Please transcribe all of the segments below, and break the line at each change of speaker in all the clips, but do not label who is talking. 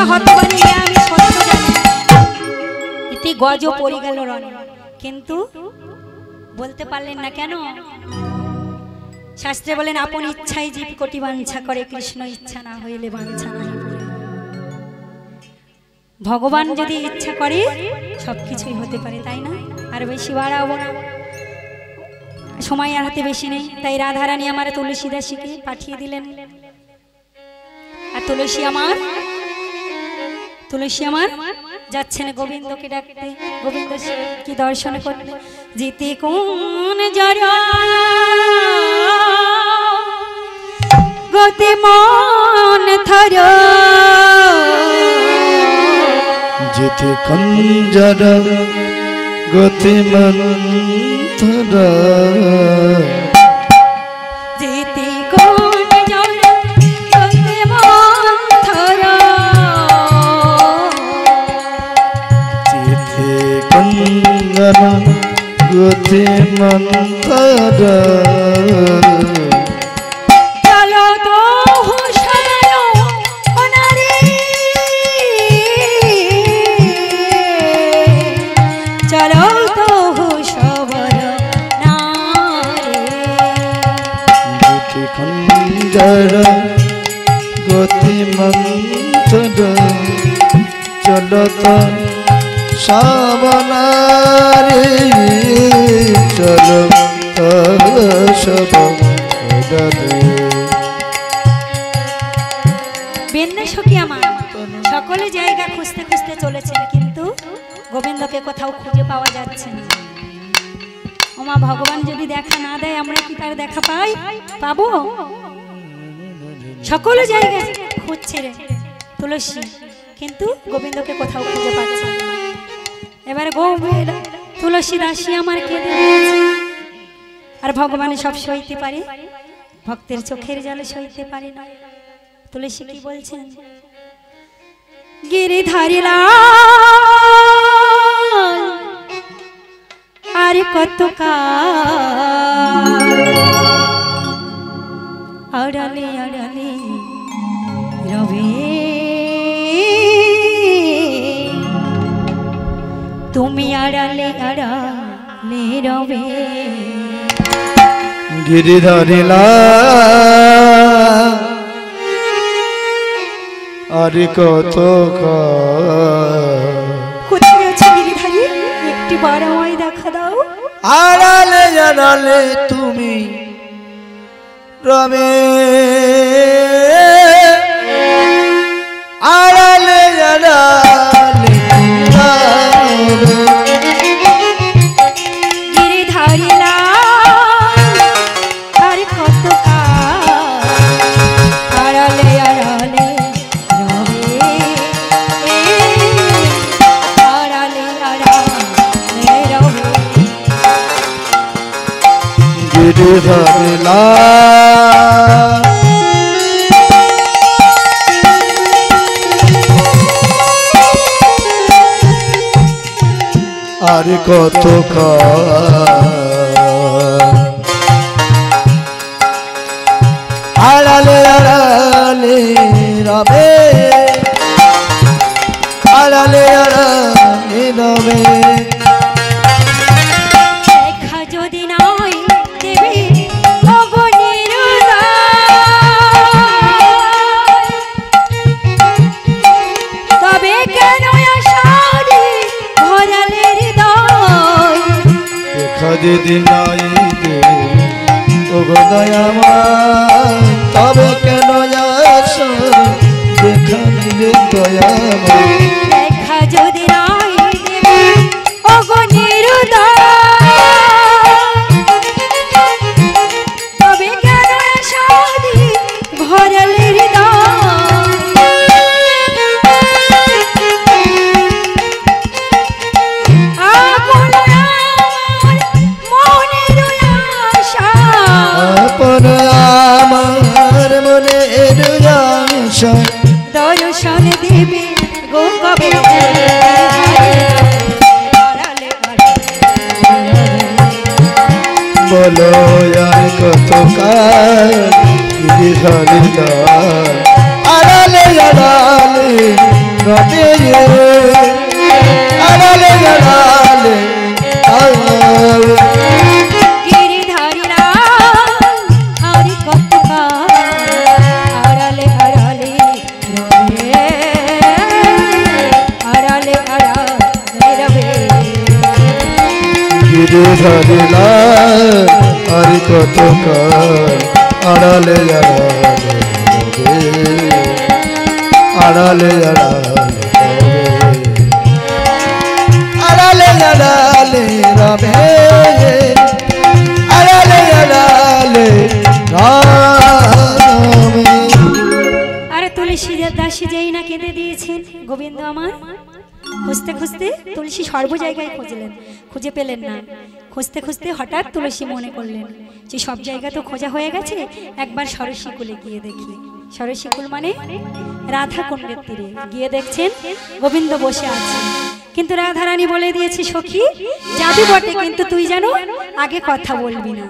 হতবানি আমি সত্য জানি ইতি গজ পড়ে গেল রণে কিন্তু বলতে পারলেন না কেন শাস্ত্রে বলেন আপন ইচ্ছায় জীব কোটি বাঞ্ছা করে কৃষ্ণ ইচ্ছা না হইলে বাঞ্ছা নাই ভগবান যদি ইচ্ছা করে সবকিছুই হতে পারে তাই না আর বেশি বাড়াবো না সময় আর হাতে বেশি নেই তাই রাধারানী আমার তুলসী দাসীকে পাঠিয়ে দিলেন আর তুলসী আমার যাচ্ছেন গোবিন্দকে ডাকতে গোবিন্দ কি দর্শন করতে যেতে কোন জরা গতি মন থর
যেতে কোন জরা গতি মন থর
যেতে কোন জরা গতি মন থর
যেতে কোন জরা গতি মন থর
চলো তো হুশানো ওনারে চলো তো হুশবর নারে
যেতে খঞ্জর গতি মন্থর চলো তো সাবনারে চলো তো সব
বেন্যাসখী আমার সকলে জায়গা খুঁজতে খুঁজতে চলেছেন কিন্তু গোবিন্দকে কোথাও খুঁজে পাওয়া যাচ্ছে না ওমা ভগবান যদি দেখা না দেয় আমরা কি তার দেখা পাবো সকল জায়গায় খুঁজছে রে তুলসী কিন্তু গোবিন্দকে কোথাও খুঁজে পাচ্ছে না এবারে তুলসী দাসী আমার কেঁদে দিয়েছে আর ভগবান সব সইতে পারে ভক্তের চোখের জলে সইতে পারে না তুলসী কি বলছেন গিরিধারিলা আর কত আড়ালে আড়ালে রবে তুমি আড়ালে আড়ালে রবে
গিরিধারিলা আর কত
কোথায় আছে গিরিধারী একটি বার আমায় দেখা দাও
আড়ালে আড়ালে তুমি রবে আড়ালে আড়ালে
গিরিধারিলা আর কত আড়ালে আড়ালে রবে আড়ালে আড়ালে রবে
গিরিধারিলা আর কত আড়ালে আড়ালে রবে আড়ালে আড়ালে রবে
দেখা যদি নাই দেবে অগণের তবে কেন আশারে ভরালের দয়
দেখা যদি নাই দে ওগো দয়াময় তবে কেন আসো দেখা দিলে দয়াময়
দেখা যদি নাই দেবে অগণের তবে কেন আশারে ভরালের
আমার মনের আশা
দর্শন দেবে গো কবে
বলো আর কত আড়ালে আড়ালে রবে আড়ালে আড়ালে
গিরিধারীরা আর কত আড়ালে আড়ালে রবে আড়ালে আড়ালে রবে
গিরিধারীরা আর কত আড়ালে আড়ালে আড়ালে আড়ালে আড়ালে রবে আড়ালে আড়ালে রবে।
আরে তুলসী দাসী যেই না কেঁদে দিয়েছেন গোবিন্দ আমার খুঁজতে খুঁজতে তুলসী সর্ব জায়গায় খুঁজলেন, খুঁজে পেলেন না। খুঁজতে খুঁজতে হঠাৎ তুলসী মনে করলেন যে সব জায়গা তো খোঁজা হয়ে গেছে, একবার সরস্বীকুলে গিয়ে দেখি। সরস্বীকুল মানে রাধা কুণ্ডের তীরে গিয়ে দেখছেন গোবিন্দ বসে আছে, কিন্তু রাধারানী বলে দিয়েছে সখী যাবি বটে, কিন্তু তুই যেন আগে কথা বলবি না।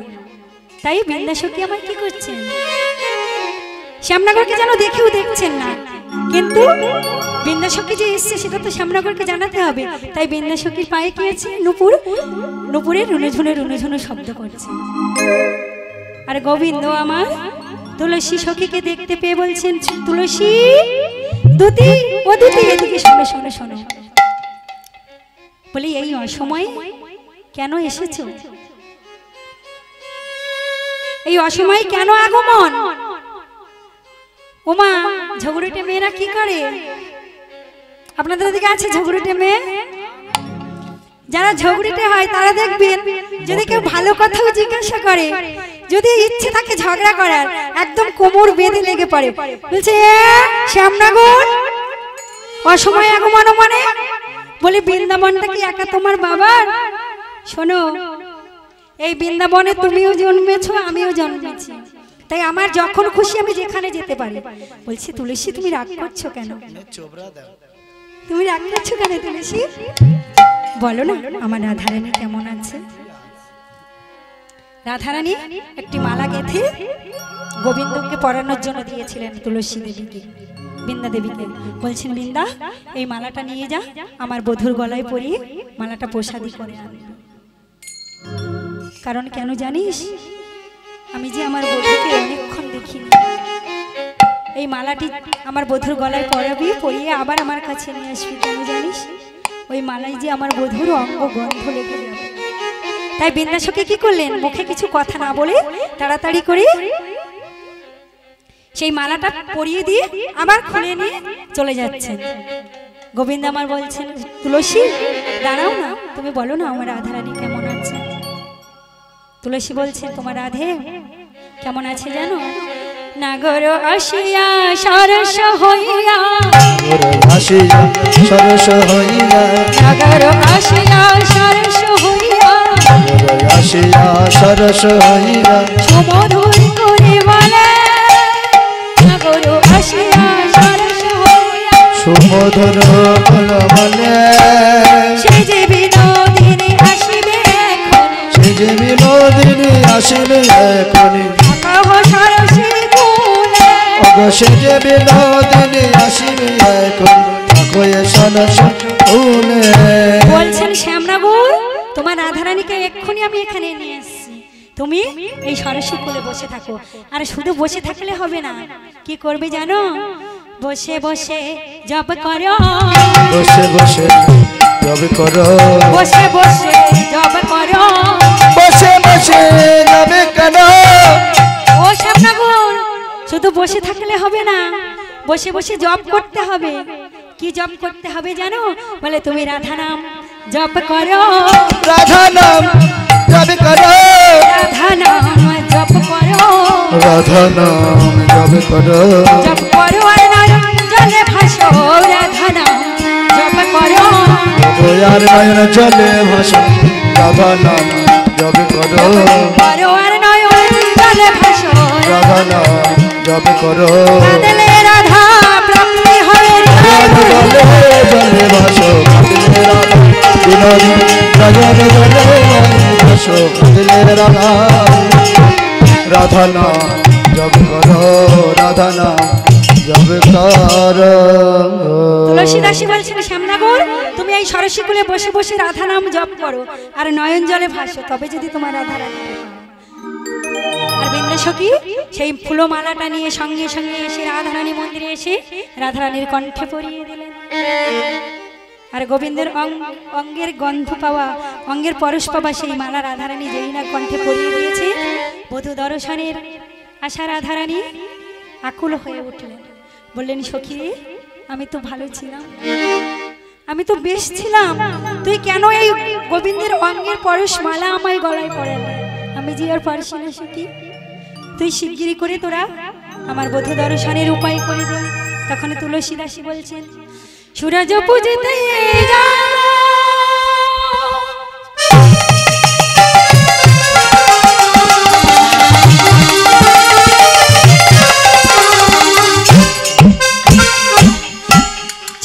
তাই বৃন্দা সখী আমার কি করছেন, শ্যামনগরকে যেন দেখেও দেখছেন না, কিন্তু বৃন্দা সখী যে এসছে সেটা তো শ্যামনগরকে জানাতে হবে। তাই বৃন্দা সখীর পায়ে কি আছে, নুপুর, নুপুরে রুনুঝুনে রুনুঝুনে শব্দ করছে। আর গোবিন্দ আমার তুলসী সখীকে দেখতে পেয়ে বলছেন তুলসী দুতি ও দুতি এদিকে শোনো শোনো শোনো। বলি এই অসময়ে কেন এসেছো, এই অসময়ে কেন আগমন? ওমা ঝগড়ুটে মেয়েরা কি করে? আপনাদের ওদিকে আছে ঝগড়ুটে মেয়ে? যারা ঝগড়ুটে হয় তারা দেখবেন যদি কেউ ভালো কথাও জিজ্ঞাসা করে, যদি ইচ্ছে থাকে ঝগড়া করার, একদম কোমর বেঁধে লেগে পড়ে, বলছে শ্যামনগর অসময়ে আগমন মানে? বলি বৃন্দাবনটা কি একা তোমার বাবার? শোনো এই বৃন্দাবনে তুমিও জন্মেছো আমিও জন্মেছি, তাই আমার যখন খুশি আমি যেখানে যেতে পারি। বলছি তুলসী তুমি রাগ করছো কেন, তুমি রাগ করছো কেন তুলসী? বলো না আমার রাধারানী কেমন আছে? রাধারানী একটি মালা গেঁথে গোবিন্দকে পরানোর জন্য দিয়েছিলেন তুলসী দেবীকে, বৃন্দা দেবীকে। বলছেন বৃন্দা এই মালাটা নিয়ে যা, আমার বধূর গলায় পরিয়ে মালাটা প্রসাদী করে আনবে। কারণ কেন জানিস, আমি যে আমার বধূকে অনেকক্ষণ দেখিনি, এই মালাটি আমার বধূর গলায় পরাবি, পরিয়ে আবার আমার কাছে নিয়ে আসবি। কেন জানিস, ওই মালাই যে আমার বধূর অঙ্গ গন্ধ লেগে যাবে। তাই বৃন্দা সখী কি করলেন, মুখে কিছু কথা না বলে তাড়াতাড়ি করে সেই মালাটা পরিয়ে দিয়ে আবার খুলে নিয়ে চলে যাচ্ছেন। গোবিন্দ আমার বলছেন তুলসী দাঁড়াও না, তুমি বলো না আমার রাধারানী কেমন আছে? তুলসী বলছে তোমার রাধে কেমন আছে জানো? নাগর আসিয়া সরস হইয়া,
আসিয়া সরস হইয়া,
নাগর আসিয়া সরস হইয়া,
আসিয়া সরস হইয়া,
সুমধুর করে বলে নাগর আসিয়া সরস হইয়া,
সুমধুর বলে
সে যে বিনোদিনী আসিবে এখন,
সে যে বিনোদিনী আসিবে এখনি,
কহ সরসী কুলে,
সে যে বিনোদিনী আসিবে এখন, থাকয়ে সরস কুলে।
বলছেন শ্যামনগর তোমার রাধারানীকে এক্ষুনি আমি এখানে নিয়ে এসেছি, তুমি এই সরস্বী কোলে বসে থাকো। আর শুধু বসে থাকলে হবে না, কি করবে জানো? বসে বসে জপ করো,
বসে বসে জপ করো,
বসে বসে জপ করো,
বসে বসে যাবে কেন?
ও শ্যামনগর শুধু বসে থাকলে হবে না, বসে বসে জপ করতে হবে। কি জপ করতে হবে জানো? বলে তুমি রাধা নাম জপ করো,
রাধা নাম জপ করো,
রাধা নাম জপ করো,
রাধা নাম জপ করো,
জপ করো আর নয়ন জলে ভাসো, রাধা নাম জপ করো,
আর নয়ন জলে ভাসো, রাধা নাম জপ করো,
করো আর নয়ন জলে ভাসো,
রাধা নাম জপ করো,
কাঁদলে রাধা প্রাপ্তি হয়,
জলে জলে ভাসো, কাঁদলে রাধা বিনোদিনী নয়ন জলে ভাসো, কাঁদলে রাধা, রাধা নাম জপ করো, রাধা নাম জপ করো।
তুলসী তুলসী দাসী বলছেন শ্যামনগর তুমি এই সরস্বতী কুলে বসে বসে রাধা নাম জপ করো আর নয়ন জলে ভাসো, তবে যদি তোমার রাধা রানী আর বিন্দেশকি সেই ফুলমালাটা নিয়ে সঙ্গে সঙ্গে এসে রাধারানী মন্দিরে এসে রাধারানীর কণ্ঠে পরিয়ে দিলেন। আর গোবিন্দের অঙ্গের গন্ধ পাওয়া, অঙ্গের পরশ পাওয়া সেই মালা রাধারানী যেই না কণ্ঠে পরিয়ে দিয়েছে, বধূ দর্শনের আশা রাধারানী আকুল হয়ে উঠলেন। বললেন সখী আমি তো ভালো ছিলাম, আমি তো বেশ ছিলাম, তুই কেন এই গোবিন্দের অঙ্গের পরশ মালা আমায় গলায় পরালি? আমি যে আর পারছি না সখী, তুই শিগগিরি করে তোরা আমার বধূ দর্শনের উপায় করে দে। তখন তুলসী দাসী বলছেন সূরজ পূজিতে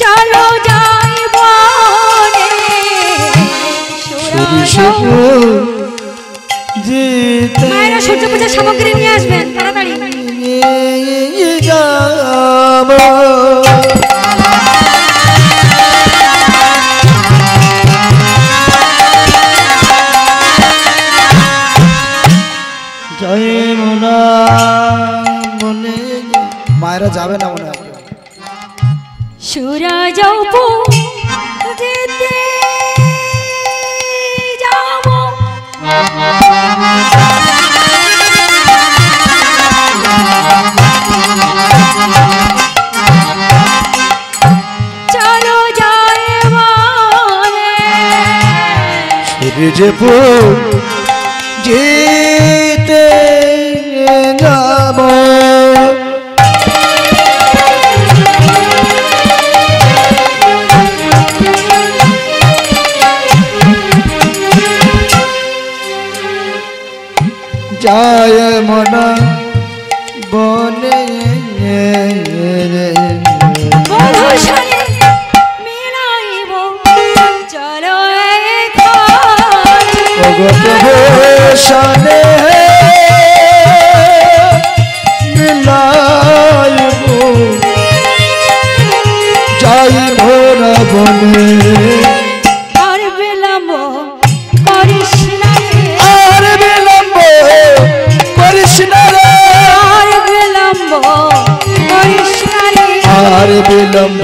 চলো যাই বনে মায়েরা সূর্য পূজার সামগ্রী নিয়ে আসবেন তাড়াতাড়ি।
মায়েরা যাবে না মনে হয়।
সূরজ পূজিতে যাব চলো যাই বনে
সূরজ পূজিতে যাব যায় মনা বনে
মিলাইব চলো
সনে মিলাইব যাই ভোরা বনে
আর বিলম্ব করিস না
আর বিলম্ব করিস না রে
আর বিলম্ব করিস না
আর বিলম্ব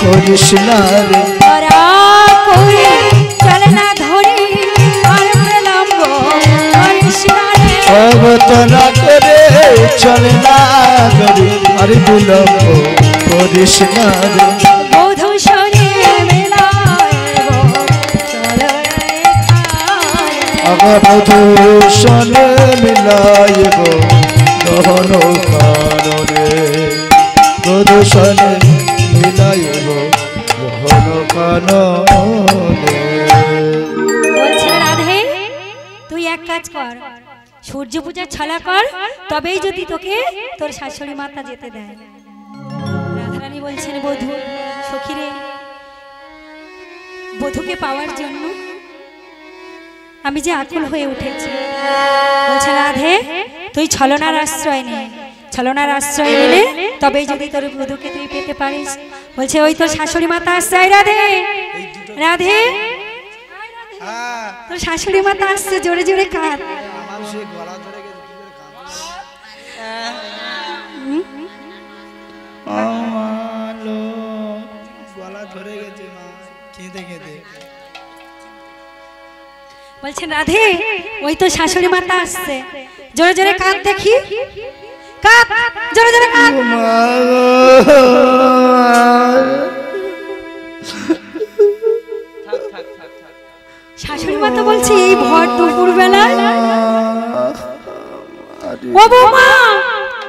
করিস না রে
তারা করে চলে না ধরি আর বিলম্ব করিস না
অবতনা করে চলে না করি আর বিলম্ব করিস না রে
বধূ শনি মিলাইব চলো
অবধূষণ মিলাইব গহন কাননে বধূষণ মিলাইব গহন কাননে।
বলছে রাধে তুই এক কাজ কর, সূর্য পূজার ছলা কর, তবেই যদি তোকে তোর শাশুড়ি মাতা যেতে দেয়। রাধারানী বলছেন বধূ সখীরে বধূকে পাওয়ার জন্য আমি যে আকুল হয়ে উঠেছি। বলছে রাধে তুই ছলনার আশ্রয় নে, ছলনার আশ্রয় নিলে তবেই যদি তোর বধূকে তুই পেতে পারিস। বলছে ওই তোর শাশুড়ি মাতা আসছে রাধে রাধে তোর শাশুড়ি মাতা আসছে, জোরে জোরে কাঁদ। বলছেন রাধে ওই তো শাশুড়ি মাতা আসছে, জোরে জোরে কাঁদ দেখি, কাঁদ জোরে জোরে কাঁদ। শাশুড়ি মাতা বলছে এই ভর দুপুর বেলায় ও বৌমা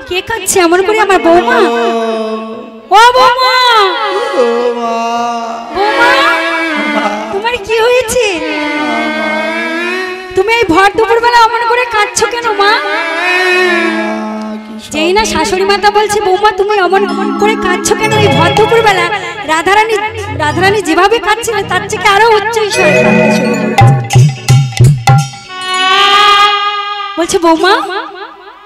কে কাঁদছে এমন করে? আমার বৌমা। ও বৌমা বৌমা তোমার কি হয়েছে? তুমি এই ভর দুপুর বেলা অমন করে কাঁদছো কেন মা? যেই না শাশুড়ি মাতা বলছে বৌমা তুমি অমন করে কাঁদছো কেন এই ভর দুপুর বেলা? রাধারানী যেভাবে কাঁদছিলেন তার থেকে আরো উচ্চ স্বরে কাঁদতে শুরু করেছে। বলছে বৌমা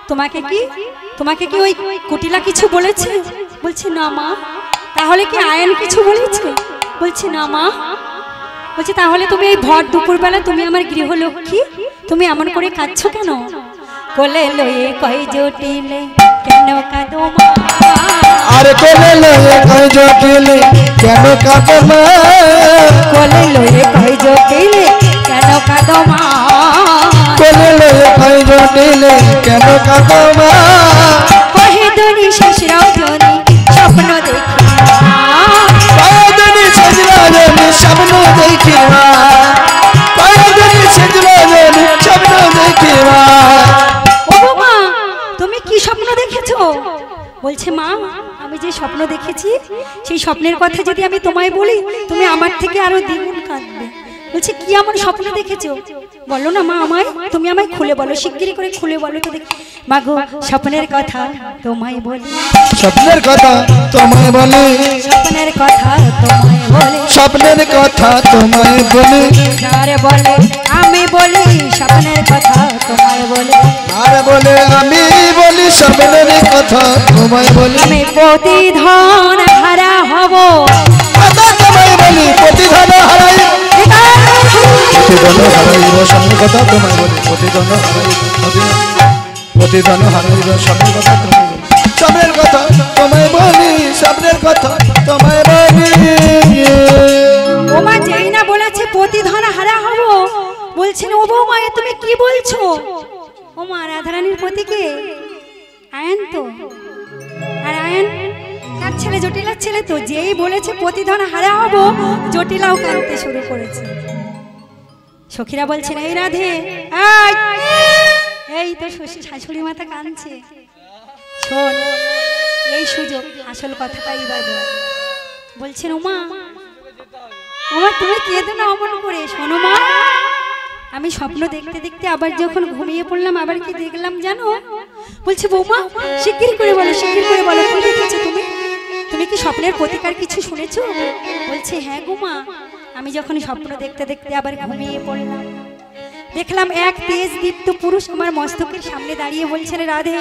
তোমাকে কি ওই কুটিলা কিছু বলেছে? বলছে না মা, তা তাহলে কি আয়ন কিছু বলেছে? বলছে না মা। বলছে তাহলে তুমি এই ভর দুপুরবেলা তুমি আমার গৃহলক্ষ্মী, তুমি এমন করে কাঁদছো কেন? কোলে লয়ে কই জটিলে কেন কাঁদো মা?
আর কোলে লয়ে কই জটিলে কেন কাঁদো মা?
কোলে লয়ে কই জটিলে কেন কাঁদো মা?
কোলে লয়ে কই জটিলে কেন কাঁদো মা?
কহে ধনী শেষ রজনী স্বপ্ন দেখি মা।
কয়দিনই শেষ রজনী স্বপ্ন দেখি মা। কয়দিনই শেষ রজনী স্বপ্ন দেখি মা।
ও মা তুমি কি স্বপ্ন দেখেছো? বলছে মা আমি যে স্বপ্ন দেখেছি সেই স্বপ্নের কথা যদি আমি তোমায় বলি তুমি আমার থেকে আরো দ্বিগুণ কাঁদবে। বলছে কি এমন স্বপ্ন দেখেছো? বলো না মা আমায়, তুমি আমায় খুলে বলো, শিগগিরই করে খুলে বলো তো দেখি। মা গো স্বপ্নের কথা তোমায় বলি,
স্বপ্নের কথা তোমায় বলি,
স্বপ্নের কথা তোমায় বলি,
স্বপ্নের কথা তোমায় বলি।
আর বলে আমি বলি স্বপ্নের কথা তোমায় বলি।
আর বলে আমি বলি স্বপ্নের কথা তোমায় বলি।
আমি প্রতিধন হারা হব,
কথা তোমায় বলি প্রতিধন হারাই, প্রতিধন হারাইব স্বপ্নের কথা তোমায় বলি। প্রতিধন হারাইব, প্রতিধন হারাইব স্বপ্নের কথা তোমায় বলি। স্বপ্নের কথা তোমায় বলি, স্বপ্নের কথা তোমায় বলি।
ওমা যেই না বলেছে প্রতিধন হারা হব, বলছেন ও বৌমা এ তুমি কি বলছো? ওমা রাধারানীর পতিকে আয়ন তো, আর আয়ন কার ছেলে? জটিলার ছেলে তো। যেই বলেছে প্রতিধন হারা হব, জটিলাও কাঁদতে শুরু করেছে। সখীরা বলছেন এই রাধে, এই তো শাশুড়ি মাতা কাঁদছে, শোন এই সুযোগ আসল কথাটাই এবার বল। বলছেন ওমা ওমা তুমি কেঁদো না অমন করে। শোনো মা আমি স্বপ্ন দেখতে দেখতে আবার যখন ঘুমিয়ে পড়লাম আবার কি দেখলাম জানো? বলছে বৌমা শিগগির করে বলো, শিগগির করে বলো কি দেখেছো তুমি? তুমি কি স্বপ্নের প্রতিকার কিছু শুনেছো? বলছে হ্যাঁ গো মা, আমি যখন স্বপ্ন দেখতে দেখতে আবার ঘুমিয়ে পড়লাম দেখলাম এক তেজ দীপ্ত পুরুষ আমার মস্তকের সামনে দাঁড়িয়ে বলছেন রাধে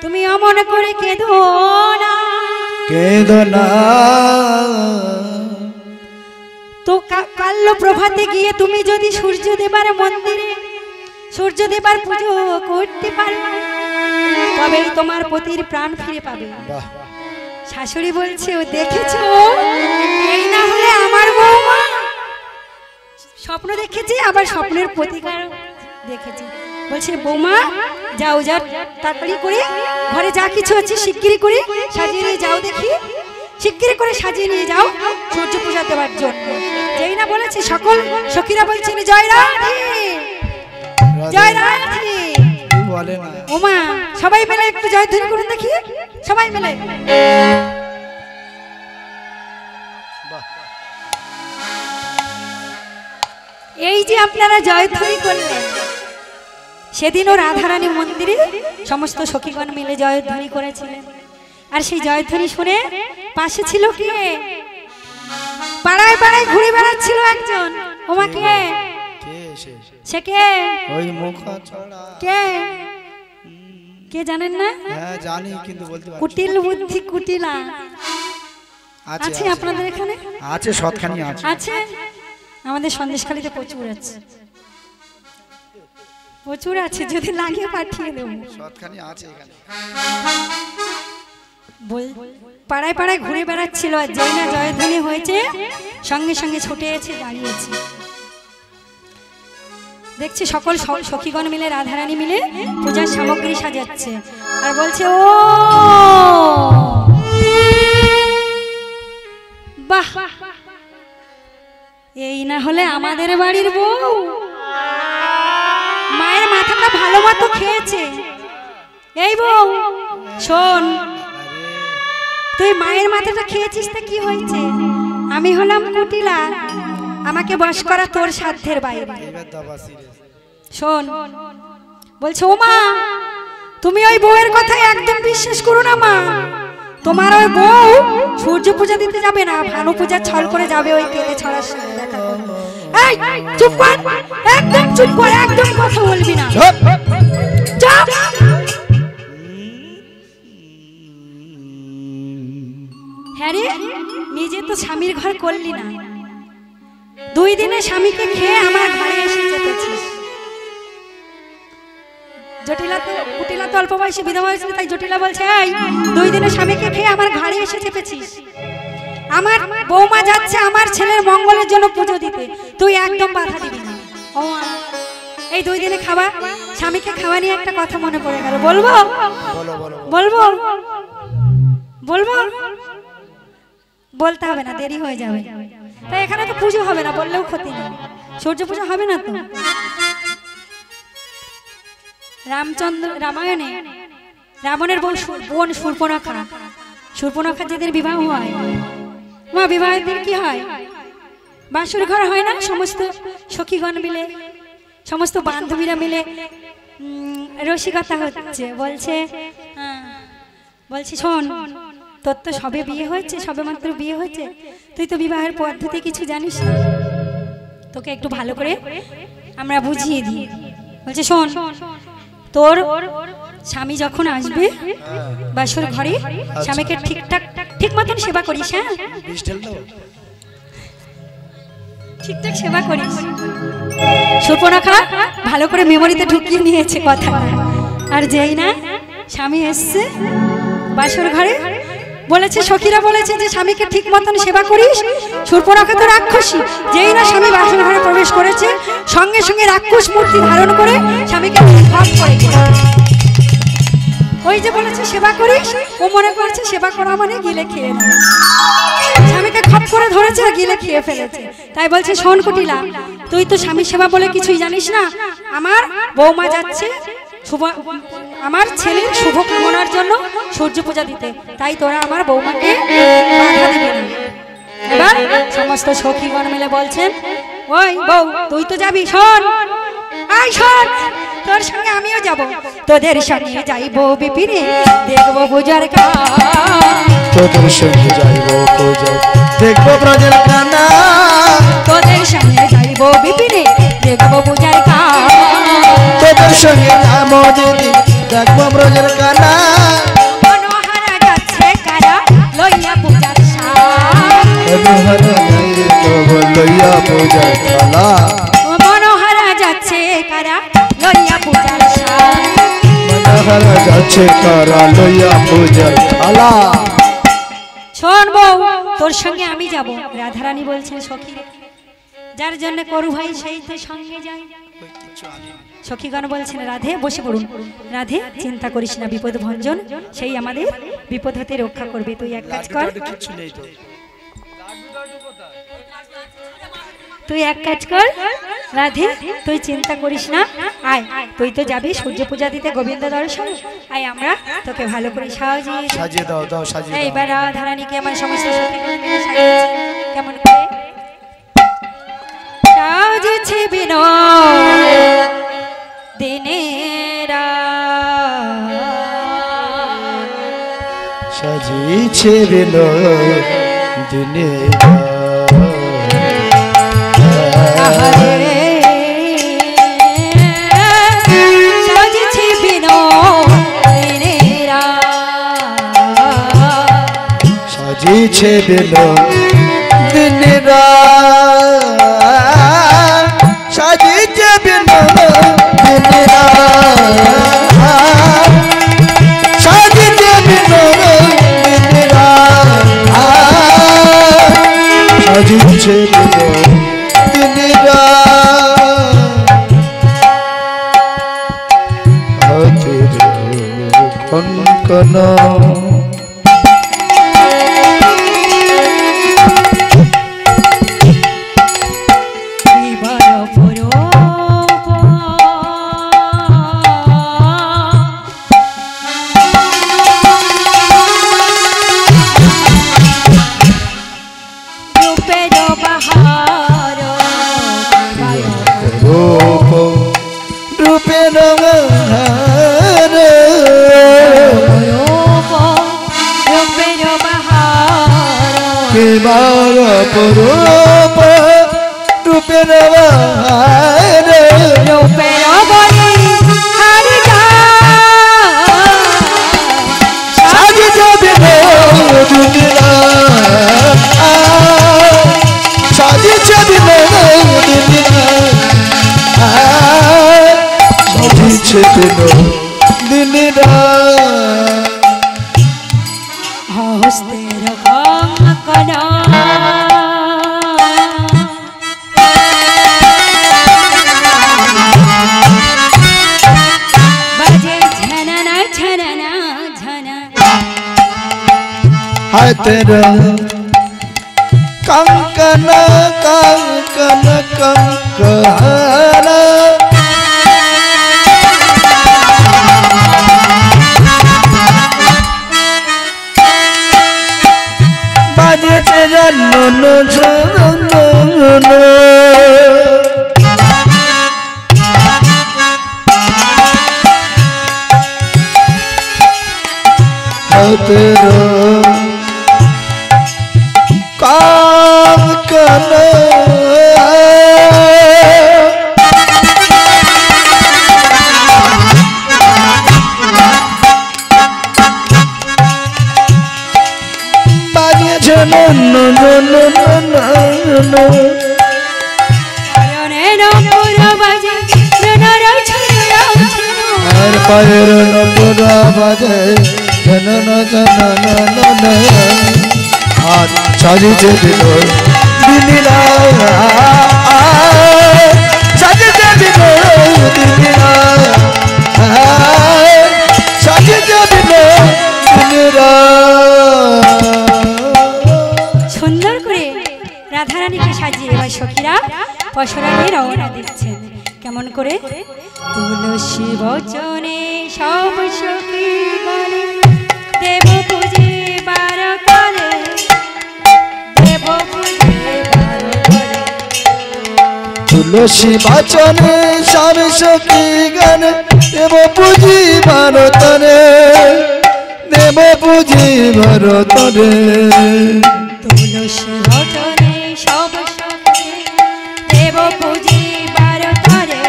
তুমি অমন করে কেঁদো না,
কেঁদো না।
তো কাল্য প্রভাতে গিয়ে তুমি যদি সূর্যদেবার মন্দিরে সূর্যদেবার পুজো করতে পারো তবেই তোমার পতির প্রাণ ফিরে পাবে। শাশুড়ি বলছে ও দেখেছো, এই না হলে আমার বৌমা স্বপ্ন দেখেছে আবার স্বপ্নের প্রতিকার দেখেছে। বলছে বৌমা যাও যাও তাড়াতাড়ি করে ঘরে যা কিছু আছে শিগগিরই করে সাজিয়ে নিয়ে যাও, দেখি শিগগিরই করে সাজিয়ে নিয়ে যাও সূর্য পূজা দেওয়ার জন্য। যেই না বলেছে সকল সখীরা বলছেন জয় রাধে, জয় রাধে।
বলে না
ওমা সবাই মিলে একটু জয়ধ্বনি করুন দেখি, সবাই মিলে। এই যে আপনারা জয়ধ্বনি করলেন, সেদিনও রাধারানী মন্দিরে সমস্ত সখীগণ মিলে জয়ধ্বনি করেছিলেন। আর সেই জয়ধ্বনি শুনে পাশে ছিল কে? পাড়ায় পাড়ায় ঘুরে বেড়াচ্ছিল একজন। ওমা কে? সে কে?
ওই মুখা ছড়া
কে? কে জানেন না?
হ্যাঁ জানি কিন্তু বলতে পারছি।
কুটিল বুদ্ধি কুটিলা
আছে
আছে আপনাদের এখানে?
আছে সৎখানি আছে।
আছে আমাদের সন্দেশখালীতে প্রচুর আছে, প্রচুর আছে, যদি লাগে পাঠিয়ে দেব।
সৎখানি আছে এখানে।
পাড়ায় পাড়ায় ঘুরে বেড়াচ্ছিল আর যেই না জয়ধ্বনি হয়েছে সঙ্গে সঙ্গে ছুটে এসে দাঁড়িয়েছে। দেখছি সকল সখীগণ মিলে রাধারানী মিলে পূজার সামগ্রী সাজাচ্ছে আর বলছে ও বাহ, এই না হলে আমাদের বাড়ির বউ। মায়ের মাথাটা ভালো মতো খেয়েছে। এই বউ শোন, তুই মায়ের মাথাটা খেয়েছিস তা কি হয়েছে? আমি হলাম কুটিলা, আমাকে বশ করা তোর সাধ্যের বাইরে। শোন বলছে ও মা তুমি ওই বউয়ের কথাই একদম বিশ্বাস করো না মা। তোমার ওই বউ সূর্য পূজা দিতে যাবে না, ভানু পূজা ছল করে যাবে ওই কেলে ছড়ার সাথে দেখা করতে। এই চুপ কর, একদম চুপ কর, একদম কথা বলবি না। চুপ। হ্যাঁ রে, নিজে তো স্বামীর ঘর করলি না, 2 দিনে স্বামীকে খেয়ে আমার ঘরে এসে চেপেছিস। জটিলা তো কুটিলা তো অল্প বয়সে বিধবা হয়েছিল, তাই জটিলা বলছে এই 2 দিনে স্বামীকে খেয়ে আমার ঘরে এসে চেপেছিস। আমার বৌমা যাচ্ছে আমার ছেলের মঙ্গলের জন্য পুজো দিতে, তুই একদম বাধা দিবি না। ও এই 2 দিনে খাওয়া স্বামীকে খাওয়া নিয়ে একটা কথা মনে পড়ে গেল, বলবো বলবো বলবো বলতে হবে না, দেরি হয়ে যাবে। তাই এখানে তো পুজো হবে না, বললেও ক্ষতি নেই। সূর্য পুজো হবে না তো। রামচন্দ্র রামায়ণে রাবণের বোন শূর্পণখা যেদিন বিবাহ হয়, মা বিবাহের দিন কি হয়? বাসর ঘর হয় না, সমস্ত সখীগণ মিলে, সমস্ত বান্ধবীরা মিলে রসিকতা হচ্ছে। বলছে শোন, তোর তো সবে বিয়ে হয়েছে, সবে মাত্র বিয়ে হয়েছে, তুই তো বিবাহের পদ্ধতি কিছু জানিস না, তোকে একটু ভালো করে আমরা বুঝিয়ে দিই। বলছে শোন, তোর স্বামী যখন আসবে বাসর ঘরে, স্বামীকে ঠিক মতন সেবা করিস। হ্যাঁ, ঠিকঠাক সেবা করিস। শূর্পণখা ভালো করে মেমোরিতে ঢুকিয়ে নিয়েছে কথা। আর যেই না স্বামী এসছে বাসর ঘরে, বলেছে সখীরা বলেছে যে স্বামীকে ঠিক মতন সেবা করিস। শূর্পণখা তো রাক্ষসী, যেই না স্বামী বাসর ঘরে প্রবেশ করেছে, সঙ্গে সঙ্গে রাক্ষস মূর্তি ধারণ করে স্বামীকে ভস্ম করে দিল। ওই যে বলেছে সেবা করিস, ও মনে করছে সেবা করা মানে গিলে খেয়ে নেবে, স্বামীকে খপ করে ধরেছে আর গিলে খেয়ে ফেলেছে। তাই বলছে শোন কুটিলা, তুই তো স্বামী সেবা বলে কিছুই জানিস না। আমার বৌমা যাচ্ছে আমার ছেলের শুভ কামনার জন্য সূর্য পূজা দিতে, তাই তোরা আমার বৌমাকে বাধা দিবি না। এবার সমস্ত সখীগণ মিলে বলছেন ওই বউ তুই তো যাবি, শোন আই শোন, তোর সঙ্গে আমিও যাব, তোদের সঙ্গে যাইব বিপিনে দেখবো পূজার কাজ,
তোদের সঙ্গে যাইব পূজা দেখবো ব্রজের কানা,
তোদের সঙ্গে যাইব বিপিনে দেখবো পূজার কাজ,
তোদের সঙ্গে যাবো দিদি দেখবো ব্রজের কানা।
মনোহরা যাচ্ছে কারা লইয়া পূজার সাজ,
মনোহরা লইয়া পূজার কালা,
মনোহরা যাচ্ছে কারা লইয়া পূজার সাজ,
মনোহরা যাচ্ছে কারা লইয়া পূজার কালা।
শোন বউ, তোর সঙ্গে আমি যাব। রাধারানী বলছেন সখী, যার জন্য করু ভাই সেই তো সঙ্গে যায়। সখীগণ বলছেন রাধে বসে পড়ুন, রাধে চিন্তা করিস না, বিপদ ভঞ্জন সেই আমাদের বিপদ হতে রক্ষা করবে। তুই এক কাজ কর, তুই এক কাজ কর রাধে, তুই চিন্তা করিস না, আয় তুই তো যাবি সূর্য পূজা দিতে গোবিন্দ দর্শন, আয় আমরা তোকে ভালো করে সাজিয়ে
দাও দাও সাজিয়ে দাও।
এইবার রাধারানীকে আমার সমস্ত সাজিয়েছে কেমন করে সাজিয়েছে বিনয় দিনেরা,
সাজিয়েছে বিনয় দিনেরা,
সাজিয়েছে বিনয় দিনেরা,
সাজিয়েছে বিনয় দিনেরা, সাজিয়েছে বিনয় দিনেরা, সাজিয়েছে বিনয় দিনেরা, সাজিয়েছে বিনয় দিনেরা, হাতের কনকনা রূপ রূপের সাজি যাবে দিল দিনীরা
হস্তের কঙ্কনা বাজে ঝননা ঝননা ঝনা
হাতের कंकन कंकन कंकन बाजे जनन जनन तेरा कंकन बाजे जनन जनन हर पैर नपुरा बाजे जनन जनन आज साजिजे दिलो दिनीरा साजिजे दिलो दिनीरा साजिजे दिलो दिनीरा
সুন্দর করে রাধারানীকে সাজিয়ে এবার সখীরা পশরা নিয়ে রওনা দিচ্ছেন কেমন করে তুলসী বচনে সব সখী গণে দেব পূজে বার করে দেব পূজে বার করে
तुलसी बचने सब सखी गण देव पूजी भरतरे देव पूजी भरतरे
তুলসী বচনে সব সখী দেব পূজে বার করে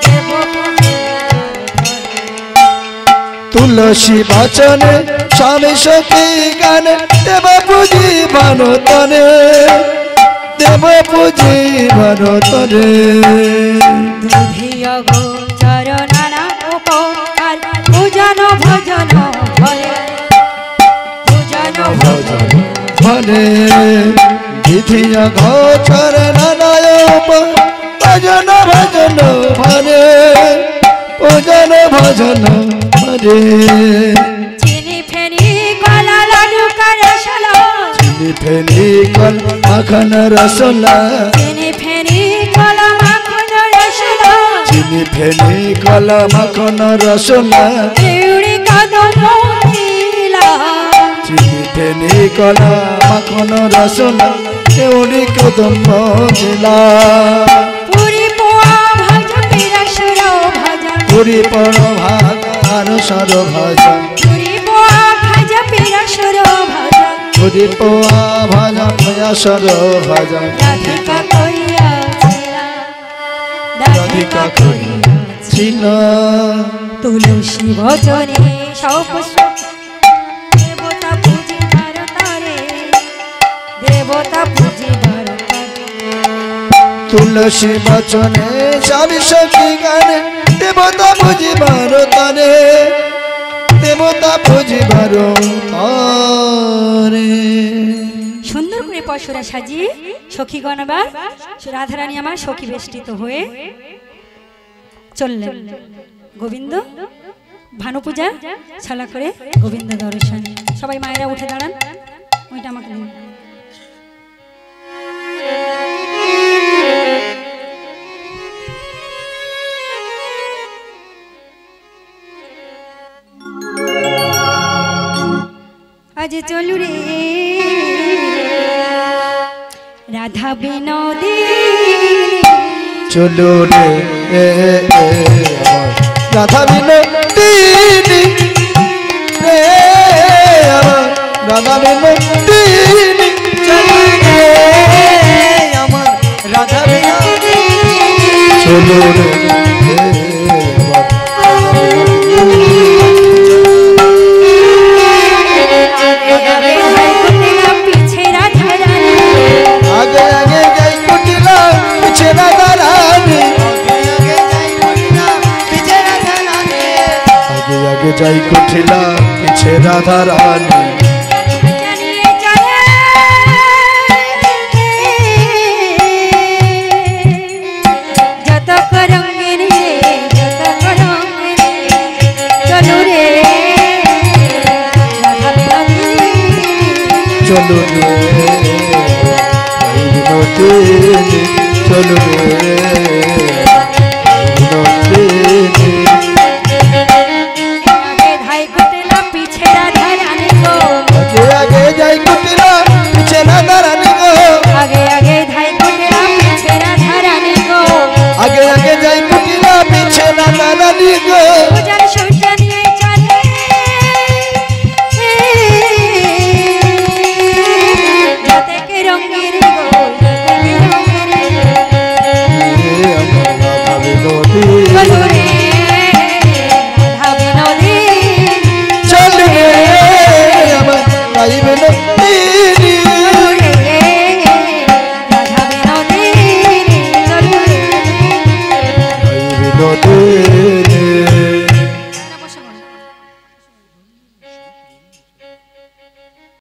দেব পূজে
तुलसी बचने सब सखी गण देव पूजी भरतरे देव पूजी भरतरे
দুধিয় গোচর নানা উপকার পূজন ভজন করে পূজন ভজন
भरे विधिया गोचर ननयप भजन भजन भरे भजन भजन भरे
চিনি ফেনি কলা লাডু করসলা
चिनी फेनी कल मखन रसोला
চিনি ফেনি কলা মাখন রসলা
चिनी फेनी कल मखन रसोला
রিউড়ি কদম নীলা
चिनी फेनी कल मखन रसोला एवढी कदम जिला
পুরি পোয়া ভজ পিরসুর ভজন
पुरी पण भागार सर भजन
পুরি পোয়া ভজ পিরসুর ভজন
पुरी पोआ भजन भया सर भजन
রাধিকা কইয়া ছিলা
राधिका छिना
তুলসী ভজনে সব দেবতা পূজি ভারতারে দেবতা পূজি ভারতারে
तुलसी बचने सभी सखी गाने देवता पूजी भरतरे देवता पूजी भरतरे
সুন্দর করে পশুরা সাজিয়ে সখীগণ আবার রাধারানী আমার সখী বেষ্টিত হয়ে চললেন গোবিন্দ ভানু পূজা ছালা করে গোবিন্দ দর্শন সবাই মায়েরা উঠে দাঁড়ান ওইটা আমাকে দিন। আজ চলু রে রাধা বিনোদিনী
चलो रे राधा विनोदिनी रे राधा विनोदिनी चलो रे अमर राधा विनोदिनी चलो रे
पीछे राधा रानी
आगे आगे गई कुटिला पीछे राधा रानी যাই কুঠিলা পিছে রাধা রানী
জানিয়ে চলে যত রঙের রে যত রঙের চলো রে রাধা বিনোদিনী
চলো রে বিনোদিনী চলো রে বিনোদিনী
আগে ধাই কুটিলা পিছে রাধা রানী গো
আগে আগে যাই কুটিলা পিছে রাধা রানী গো
আগে আগে ধাই কুটিলা পিছে রাধা রানী গো
আগে আগে যাই কুটিলা পিছে রাধা রানী গো
পূজার সূর্য নিয়ে চলে যতকে রঙের গো যতকে রঙের
আমার রাধা বিনোদিনী
চলো রে রাধা বিনোদিনী
চলো রে আমার রাই বিনোদিনী
চলো রে রাধা বিনোদিনী চলো রে
রাই বিনোদিনী